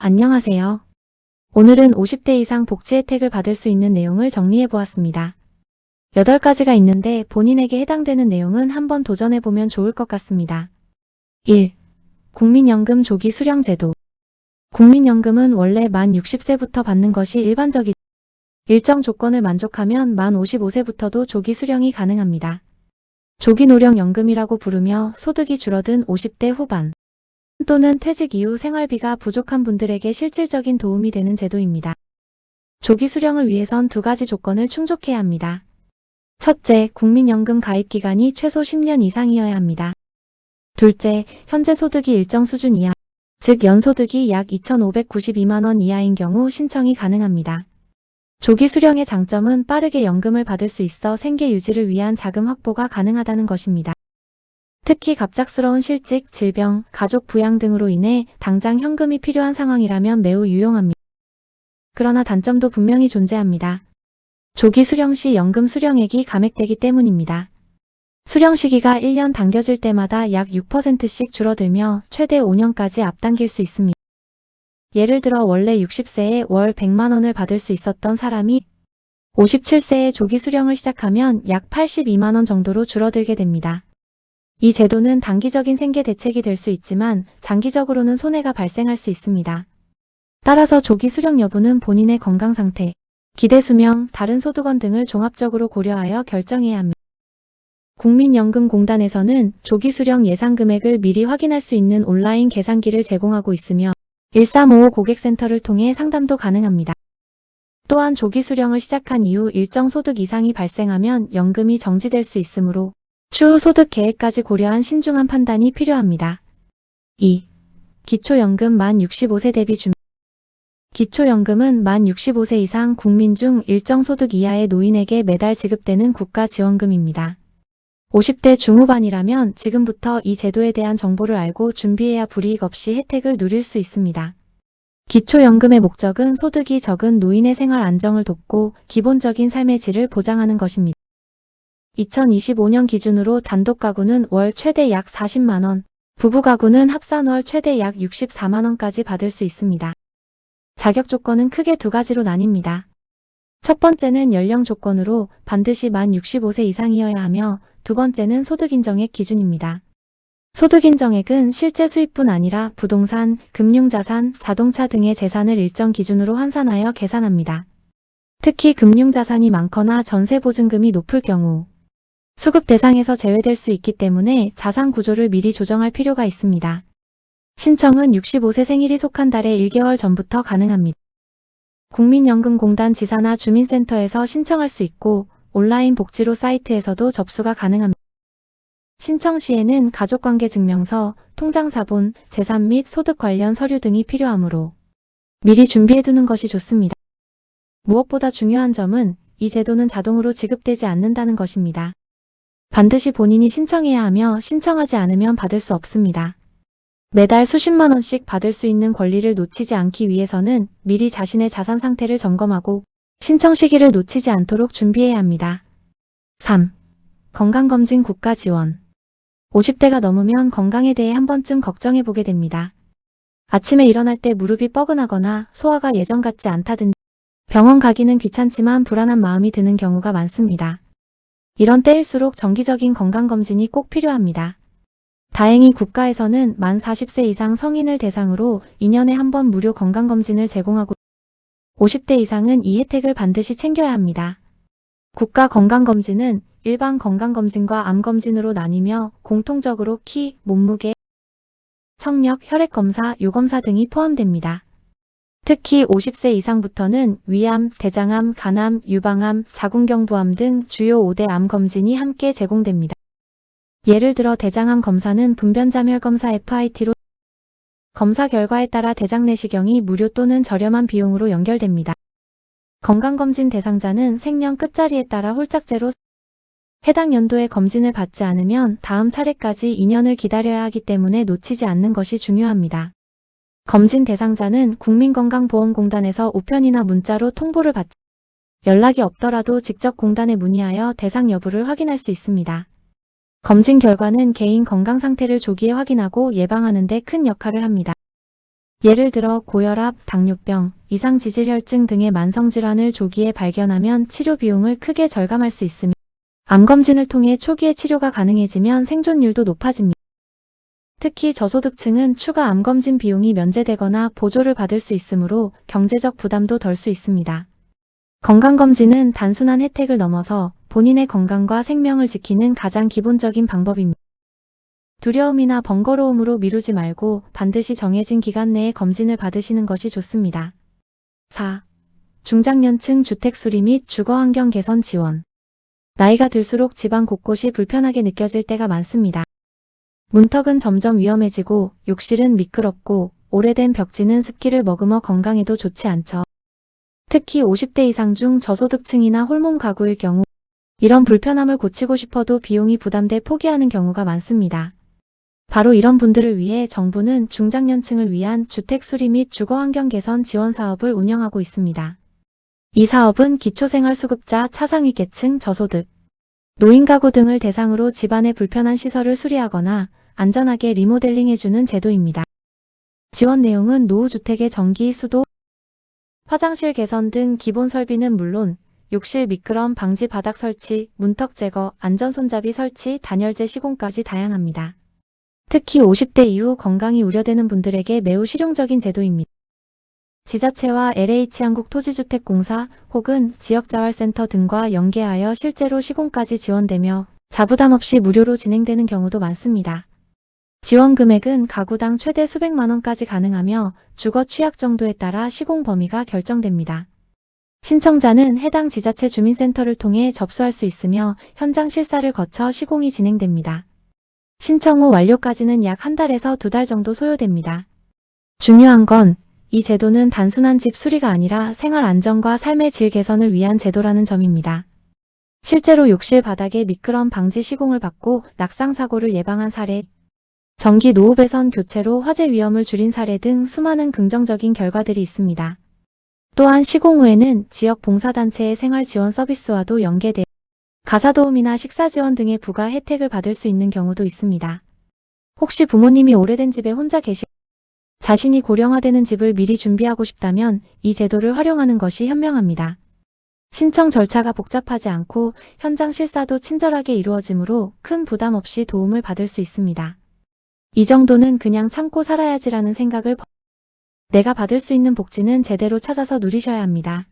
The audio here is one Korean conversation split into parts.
안녕하세요. 오늘은 50대 이상 복지 혜택을 받을 수 있는 내용을 정리해 보았습니다. 8가지가 있는데 본인에게 해당되는 내용은 한번 도전해보면 좋을 것 같습니다. 1. 국민연금 조기 수령 제도. 국민연금은 원래 만 60세부터 받는 것이 일반적이죠. 일정 조건을 만족하면 만 55세부터도 조기 수령이 가능합니다. 조기 노령연금이라고 부르며 소득이 줄어든 50대 후반 또는 퇴직 이후 생활비가 부족한 분들에게 실질적인 도움이 되는 제도입니다. 조기 수령을 위해선 2가지 조건을 충족해야 합니다. 첫째, 국민연금 가입 기간이 최소 10년 이상이어야 합니다. 둘째, 현재 소득이 일정 수준 이하, 즉 연소득이 약 2,592만 원 이하인 경우 신청이 가능합니다. 조기 수령의 장점은 빠르게 연금을 받을 수 있어 생계 유지를 위한 자금 확보가 가능하다는 것입니다. 특히 갑작스러운 실직, 질병, 가족 부양 등으로 인해 당장 현금이 필요한 상황이라면 매우 유용합니다. 그러나 단점도 분명히 존재합니다. 조기 수령 시 연금 수령액이 감액되기 때문입니다. 수령 시기가 1년 당겨질 때마다 약 6%씩 줄어들며 최대 5년까지 앞당길 수 있습니다. 예를 들어 원래 60세에 월 100만 원을 받을 수 있었던 사람이 57세에 조기 수령을 시작하면 약 82만 원 정도로 줄어들게 됩니다. 이 제도는 단기적인 생계 대책이 될 수 있지만 장기적으로는 손해가 발생할 수 있습니다. 따라서 조기 수령 여부는 본인의 건강 상태, 기대 수명, 다른 소득원 등을 종합적으로 고려하여 결정해야 합니다. 국민연금공단에서는 조기 수령 예상 금액을 미리 확인할 수 있는 온라인 계산기를 제공하고 있으며 1355 고객센터를 통해 상담도 가능합니다. 또한 조기 수령을 시작한 이후 일정 소득 이상이 발생하면 연금이 정지될 수 있으므로 추후 소득 계획까지 고려한 신중한 판단이 필요합니다. 2. 기초연금 만 65세 대비 준비. 기초연금은 만 65세 이상 국민 중 일정 소득 이하의 노인에게 매달 지급되는 국가지원금입니다. 50대 중후반이라면 지금부터 이 제도에 대한 정보를 알고 준비해야 불이익 없이 혜택을 누릴 수 있습니다. 기초연금의 목적은 소득이 적은 노인의 생활 안정을 돕고 기본적인 삶의 질을 보장하는 것입니다. 2025년 기준으로 단독 가구는 월 최대 약 40만 원, 부부 가구는 합산 월 최대 약 64만 원까지 받을 수 있습니다. 자격 조건은 크게 2가지로 나뉩니다. 첫 번째는 연령 조건으로 반드시 만 65세 이상이어야 하며 두 번째는 소득인정액 기준입니다. 소득인정액은 실제 수입뿐 아니라 부동산, 금융자산, 자동차 등의 재산을 일정 기준으로 환산하여 계산합니다. 특히 금융자산이 많거나 전세보증금이 높을 경우 수급 대상에서 제외될 수 있기 때문에 자산 구조를 미리 조정할 필요가 있습니다. 신청은 65세 생일이 속한 달의 1개월 전부터 가능합니다. 국민연금공단 지사나 주민센터에서 신청할 수 있고 온라인 복지로 사이트에서도 접수가 가능합니다. 신청 시에는 가족관계증명서, 통장사본, 재산 및 소득 관련 서류 등이 필요하므로 미리 준비해두는 것이 좋습니다. 무엇보다 중요한 점은 이 제도는 자동으로 지급되지 않는다는 것입니다. 반드시 본인이 신청해야 하며 신청하지 않으면 받을 수 없습니다. 매달 수십만 원씩 받을 수 있는 권리를 놓치지 않기 위해서는 미리 자신의 자산 상태를 점검하고 신청 시기를 놓치지 않도록 준비해야 합니다. 3. 건강검진 국가 지원. 50대가 넘으면 건강에 대해 한 번쯤 걱정해보게 됩니다. 아침에 일어날 때 무릎이 뻐근하거나 소화가 예전 같지 않다든지 병원 가기는 귀찮지만 불안한 마음이 드는 경우가 많습니다. 이런 때일수록 정기적인 건강검진이 꼭 필요합니다. 다행히 국가에서는 만 40세 이상 성인을 대상으로 2년에 한 번 무료 건강검진을 제공하고 50대 이상은 이 혜택을 반드시 챙겨야 합니다. 국가 건강검진은 일반 건강검진과 암검진으로 나뉘며 공통적으로 키, 몸무게, 청력, 혈액검사, 요검사 등이 포함됩니다. 특히 50세 이상부터는 위암, 대장암, 간암, 유방암, 자궁경부암 등 주요 5대 암 검진이 함께 제공됩니다. 예를 들어 대장암 검사는 분변자멸 검사 FIT로 검사 결과에 따라 대장 내시경이 무료 또는 저렴한 비용으로 연결됩니다. 건강검진 대상자는 생년 끝자리에 따라 홀짝제로 해당 연도에 검진을 받지 않으면 다음 차례까지 2년을 기다려야 하기 때문에 놓치지 않는 것이 중요합니다. 검진 대상자는 국민건강보험공단에서 우편이나 문자로 통보를 받지 연락이 없더라도 직접 공단에 문의하여 대상 여부를 확인할 수 있습니다. 검진 결과는 개인 건강 상태를 조기에 확인하고 예방하는 데 큰 역할을 합니다. 예를 들어 고혈압, 당뇨병, 이상지질혈증 등의 만성질환을 조기에 발견하면 치료 비용을 크게 절감할 수 있으며 암검진을 통해 초기에 치료가 가능해지면 생존율도 높아집니다. 특히 저소득층은 추가 암검진 비용이 면제되거나 보조를 받을 수 있으므로 경제적 부담도 덜 수 있습니다. 건강검진은 단순한 혜택을 넘어서 본인의 건강과 생명을 지키는 가장 기본적인 방법입니다. 두려움이나 번거로움으로 미루지 말고 반드시 정해진 기간 내에 검진을 받으시는 것이 좋습니다. 4. 중장년층 주택 수리 및 주거환경 개선 지원. 나이가 들수록 집안 곳곳이 불편하게 느껴질 때가 많습니다. 문턱은 점점 위험해지고 욕실은 미끄럽고 오래된 벽지는 습기를 머금어 건강에도 좋지 않죠. 특히 50대 이상 중 저소득층이나 홀몸 가구일 경우 이런 불편함을 고치고 싶어도 비용이 부담돼 포기하는 경우가 많습니다. 바로 이런 분들을 위해 정부는 중장년층을 위한 주택 수리 및 주거환경 개선 지원 사업을 운영하고 있습니다. 이 사업은 기초생활수급자, 차상위 계층, 저소득, 노인 가구 등을 대상으로 집안의 불편한 시설을 수리하거나 안전하게 리모델링해주는 제도입니다. 지원 내용은 노후주택의 전기, 수도, 화장실 개선 등 기본 설비는 물론 욕실 미끄럼 방지 바닥 설치, 문턱 제거, 안전 손잡이 설치, 단열재 시공까지 다양합니다. 특히 50대 이후 건강이 우려되는 분들에게 매우 실용적인 제도입니다. 지자체와 LH한국토지주택공사 혹은 지역자활센터 등과 연계하여 실제로 시공까지 지원되며 자부담 없이 무료로 진행되는 경우도 많습니다. 지원 금액은 가구당 최대 수백만 원까지 가능하며 주거 취약 정도에 따라 시공 범위가 결정됩니다. 신청자는 해당 지자체 주민센터를 통해 접수할 수 있으며 현장 실사를 거쳐 시공이 진행됩니다. 신청 후 완료까지는 약 한 달에서 2달 정도 소요됩니다. 중요한 건 이 제도는 단순한 집 수리가 아니라 생활 안정과 삶의 질 개선을 위한 제도라는 점입니다. 실제로 욕실 바닥에 미끄럼 방지 시공을 받고 낙상 사고를 예방한 사례, 전기 노후 배선 교체로 화재 위험을 줄인 사례 등 수많은 긍정적인 결과들이 있습니다. 또한 시공 후에는 지역 봉사단체의 생활 지원 서비스와도 연계돼 가사 도움이나 식사 지원 등의 부가 혜택을 받을 수 있는 경우도 있습니다. 혹시 부모님이 오래된 집에 혼자 계시 자신이 고령화되는 집을 미리 준비하고 싶다면 이 제도를 활용하는 것이 현명합니다. 신청 절차가 복잡하지 않고 현장 실사도 친절하게 이루어지므로 큰 부담 없이 도움을 받을 수 있습니다. 이 정도는 그냥 참고 살아야지라는 생각을 내가 받을 수 있는 복지는 제대로 찾아서 누리셔야 합니다.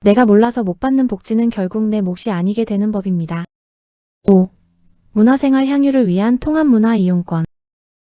내가 몰라서 못 받는 복지는 결국 내 몫이 아니게 되는 법입니다. 5. 문화생활 향유를 위한 통합문화 이용권.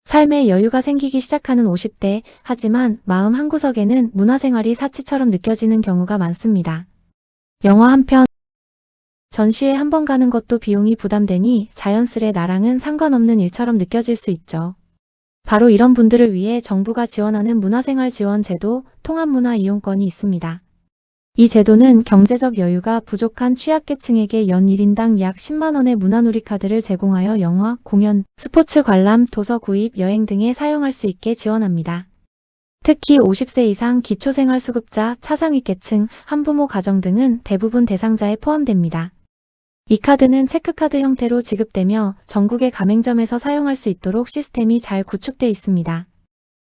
삶의 여유가 생기기 시작하는 50대, 하지만 마음 한구석에는 문화생활이 사치처럼 느껴지는 경우가 많습니다. 영화 한 편, 전시회 한 번 가는 것도 비용이 부담되니 자연스레 나랑은 상관없는 일처럼 느껴질 수 있죠. 바로 이런 분들을 위해 정부가 지원하는 문화생활 지원 제도 통합문화 이용권이 있습니다. 이 제도는 경제적 여유가 부족한 취약계층에게 연 1인당 약 10만 원의 문화누리 카드를 제공하여 영화, 공연, 스포츠 관람, 도서 구입, 여행 등에 사용할 수 있게 지원합니다. 특히 50세 이상 기초생활수급자, 차상위계층, 한부모 가정 등은 대부분 대상자에 포함됩니다. 이 카드는 체크카드 형태로 지급되며 전국의 가맹점에서 사용할 수 있도록 시스템이 잘 구축돼 있습니다.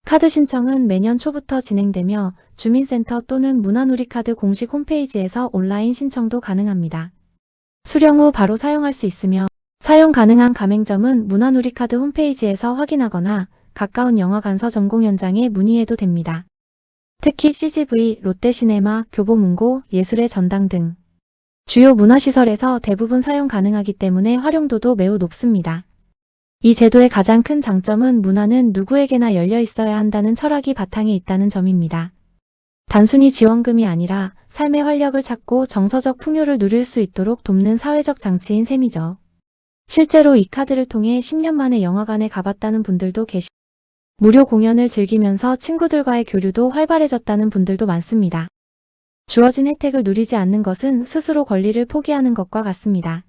카드 신청은 매년 초부터 진행되며 주민센터 또는 문화누리카드 공식 홈페이지에서 온라인 신청도 가능합니다. 수령 후 바로 사용할 수 있으며 사용 가능한 가맹점은 문화누리카드 홈페이지에서 확인하거나 가까운 영화관 서점공 현장에 문의해도 됩니다. 특히 CGV, 롯데시네마, 교보문고, 예술의 전당 등 주요 문화시설에서 대부분 사용 가능하기 때문에 활용도도 매우 높습니다. 이 제도의 가장 큰 장점은 문화는 누구에게나 열려 있어야 한다는 철학이 바탕에 있다는 점입니다. 단순히 지원금이 아니라 삶의 활력을 찾고 정서적 풍요를 누릴 수 있도록 돕는 사회적 장치인 셈이죠. 실제로 이 카드를 통해 10년 만에 영화관에 가봤다는 분들도 계시고 무료 공연을 즐기면서 친구들과의 교류도 활발해졌다는 분들도 많습니다. 주어진 혜택을 누리지 않는 것은 스스로 권리를 포기하는 것과 같습니다.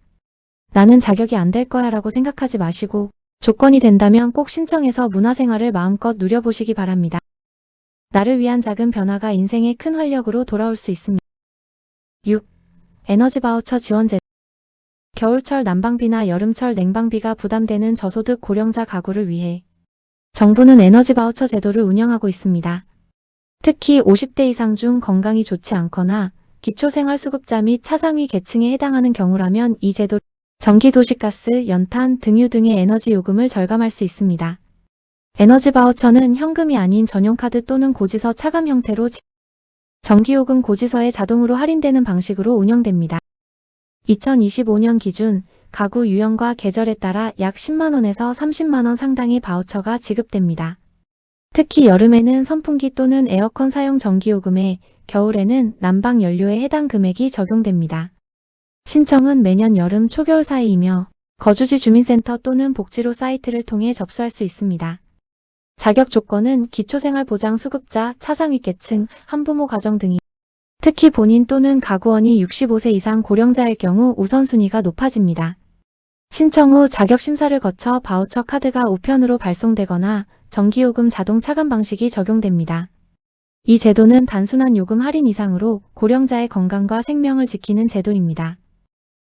나는 자격이 안 될 거야 라고 생각하지 마시고 조건이 된다면 꼭 신청해서 문화생활을 마음껏 누려보시기 바랍니다. 나를 위한 작은 변화가 인생의 큰 활력으로 돌아올 수 있습니다. 6. 에너지 바우처 지원 제도. 겨울철 난방비나 여름철 냉방비가 부담되는 저소득 고령자 가구를 위해 정부는 에너지 바우처 제도를 운영하고 있습니다. 특히 50대 이상 중 건강이 좋지 않거나 기초생활수급자 및 차상위 계층에 해당하는 경우라면 이 제도 전기, 도시가스, 연탄, 등유 등의 에너지 요금을 절감할 수 있습니다. 에너지 바우처는 현금이 아닌 전용카드 또는 고지서 차감 형태로 전기요금 고지서에 자동으로 할인되는 방식으로 운영됩니다. 2025년 기준 가구 유형과 계절에 따라 약 10만원에서 30만원 상당의 바우처가 지급됩니다. 특히 여름에는 선풍기 또는 에어컨 사용 전기요금에, 겨울에는 난방 연료에 해당 금액이 적용됩니다. 신청은 매년 여름 초겨울 사이이며 거주지 주민센터 또는 복지로 사이트를 통해 접수할 수 있습니다. 자격 조건은 기초생활보장수급자, 차상위계층, 한부모 가정 등이 특히 본인 또는 가구원이 65세 이상 고령자일 경우 우선순위가 높아집니다. 신청 후 자격심사를 거쳐 바우처 카드가 우편으로 발송되거나 전기요금 자동 차감 방식이 적용됩니다. 이 제도는 단순한 요금 할인 이상으로 고령자의 건강과 생명을 지키는 제도입니다.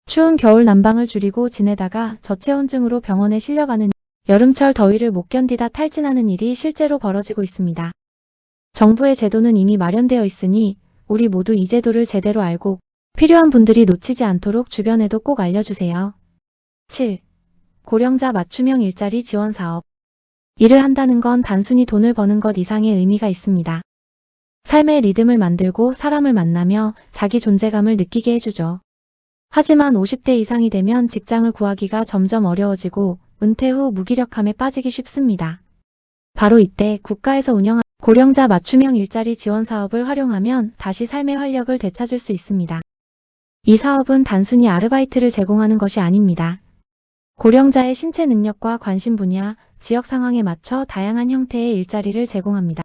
추운 겨울 난방을 줄이고 지내다가 저체온증으로 병원에 실려가는 여름철 더위를 못 견디다 탈진하는 일이 실제로 벌어지고 있습니다. 정부의 제도는 이미 마련되어 있으니 우리 모두 이 제도를 제대로 알고 필요한 분들이 놓치지 않도록 주변에도 꼭 알려주세요. 7. 고령자 맞춤형 일자리 지원 사업. 일을 한다는 건 단순히 돈을 버는 것 이상의 의미가 있습니다. 삶의 리듬을 만들고 사람을 만나며 자기 존재감을 느끼게 해주죠. 하지만 50대 이상이 되면 직장을 구하기가 점점 어려워지고 은퇴 후 무기력함에 빠지기 쉽습니다. 바로 이때 국가에서 운영하는 고령자 맞춤형 일자리 지원 사업을 활용하면 다시 삶의 활력을 되찾을 수 있습니다. 이 사업은 단순히 아르바이트를 제공하는 것이 아닙니다. 고령자의 신체 능력과 관심 분야, 지역 상황에 맞춰 다양한 형태의 일자리를 제공합니다.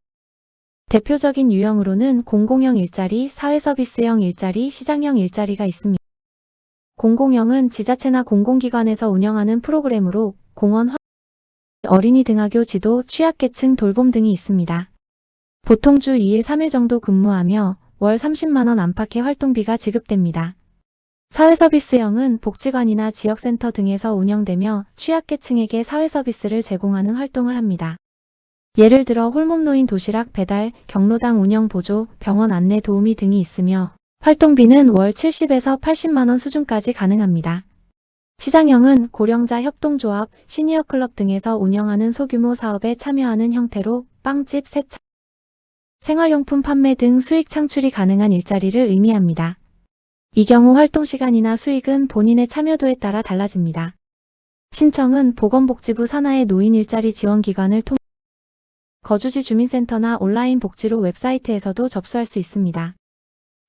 대표적인 유형으로는 공공형 일자리, 사회서비스형 일자리, 시장형 일자리가 있습니다. 공공형은 지자체나 공공기관에서 운영하는 프로그램으로 공원, 어린이 등하교 지도, 취약계층 돌봄 등이 있습니다. 보통 주 2일 3일 정도 근무하며 월 30만원 안팎의 활동비가 지급됩니다. 사회서비스형은 복지관이나 지역센터 등에서 운영되며 취약계층에게 사회서비스를 제공하는 활동을 합니다. 예를 들어 홀몸노인 도시락 배달, 경로당 운영 보조, 병원 안내 도우미 등이 있으며 활동비는 월 70에서 80만원 수준까지 가능합니다. 시장형은 고령자 협동조합, 시니어클럽 등에서 운영하는 소규모 사업에 참여하는 형태로 빵집, 세차, 생활용품 판매 등 수익 창출이 가능한 일자리를 의미합니다. 이 경우 활동시간이나 수익은 본인의 참여도에 따라 달라집니다. 신청은 보건복지부 산하의 노인 일자리 지원기관을 통해 거주지 주민센터나 온라인 복지로 웹사이트에서도 접수할 수 있습니다.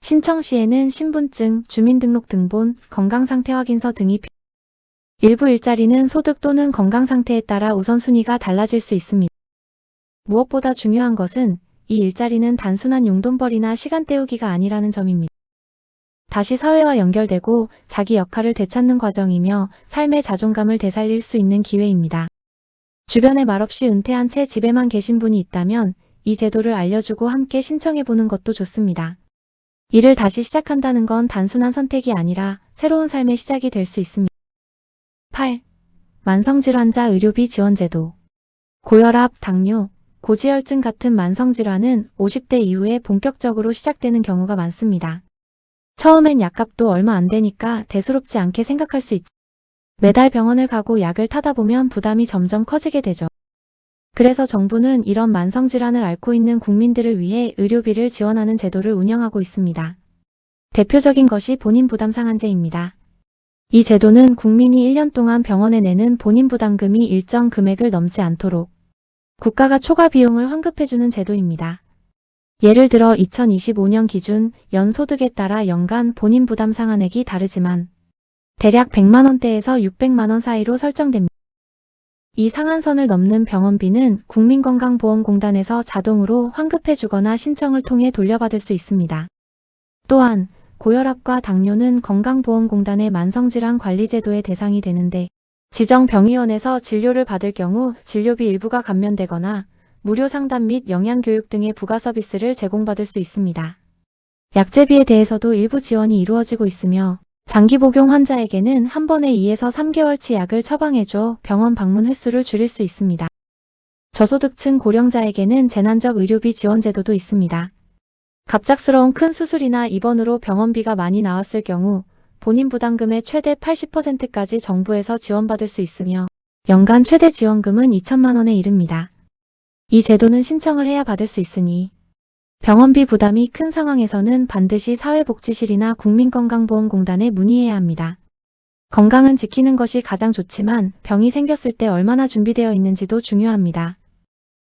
신청 시에는 신분증, 주민등록 등본, 건강상태 확인서 등이 일부 일자리는 소득 또는 건강상태에 따라 우선순위가 달라질 수 있습니다. 무엇보다 중요한 것은 이 일자리는 단순한 용돈벌이나 시간 때우기가 아니라는 점입니다. 다시 사회와 연결되고 자기 역할을 되찾는 과정이며 삶의 자존감을 되살릴 수 있는 기회입니다. 주변에 말없이 은퇴한 채 집에만 계신 분이 있다면 이 제도를 알려주고 함께 신청해보는 것도 좋습니다. 일을 다시 시작한다는 건 단순한 선택이 아니라 새로운 삶의 시작이 될 수 있습니다. 8. 만성질환자 의료비 지원제도. 고혈압, 당뇨, 고지혈증 같은 만성질환은 50대 이후에 본격적으로 시작되는 경우가 많습니다. 처음엔 약값도 얼마 안 되니까 대수롭지 않게 생각할 수 있죠. 매달 병원을 가고 약을 타다 보면 부담이 점점 커지게 되죠. 그래서 정부는 이런 만성질환을 앓고 있는 국민들을 위해 의료비를 지원하는 제도를 운영하고 있습니다. 대표적인 것이 본인부담 상한제입니다. 이 제도는 국민이 1년 동안 병원에 내는 본인부담금이 일정 금액을 넘지 않도록 국가가 초과 비용을 환급해주는 제도입니다. 예를 들어 2025년 기준 연소득에 따라 연간 본인부담 상한액이 다르지만 대략 100만원대에서 600만원 사이로 설정됩니다. 이 상한선을 넘는 병원비는 국민건강보험공단에서 자동으로 환급해주거나 신청을 통해 돌려받을 수 있습니다. 또한 고혈압과 당뇨는 건강보험공단의 만성질환관리제도의 대상이 되는데 지정병의원에서 진료를 받을 경우 진료비 일부가 감면되거나 무료 상담 및 영양교육 등의 부가 서비스를 제공받을 수 있습니다. 약제비에 대해서도 일부 지원이 이루어지고 있으며 장기 복용 환자에게는 한 번에 2에서 3개월치 약을 처방해줘 병원 방문 횟수를 줄일 수 있습니다. 저소득층 고령자에게는 재난적 의료비 지원 제도도 있습니다. 갑작스러운 큰 수술이나 입원으로 병원비가 많이 나왔을 경우 본인 부담금의 최대 80%까지 정부에서 지원받을 수 있으며 연간 최대 지원금은 2천만 원에 이릅니다. 이 제도는 신청을 해야 받을 수 있으니 병원비 부담이 큰 상황에서는 반드시 사회복지실이나 국민건강보험공단에 문의해야 합니다. 건강은 지키는 것이 가장 좋지만 병이 생겼을 때 얼마나 준비되어 있는지도 중요합니다.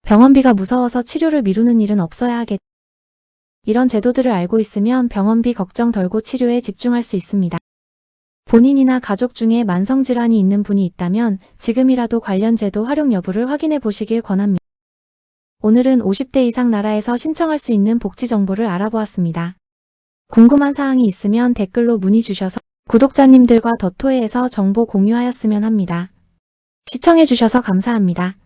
병원비가 무서워서 치료를 미루는 일은 없어야 하겠죠. 이런 제도들을 알고 있으면 병원비 걱정 덜고 치료에 집중할 수 있습니다. 본인이나 가족 중에 만성질환이 있는 분이 있다면 지금이라도 관련 제도 활용 여부를 확인해 보시길 권합니다. 오늘은 50대 이상 나라에서 신청할 수 있는 복지 정보를 알아보았습니다. 궁금한 사항이 있으면 댓글로 문의 주셔서 구독자님들과 더 토해에서 정보 공유하였으면 합니다. 시청해 주셔서 감사합니다.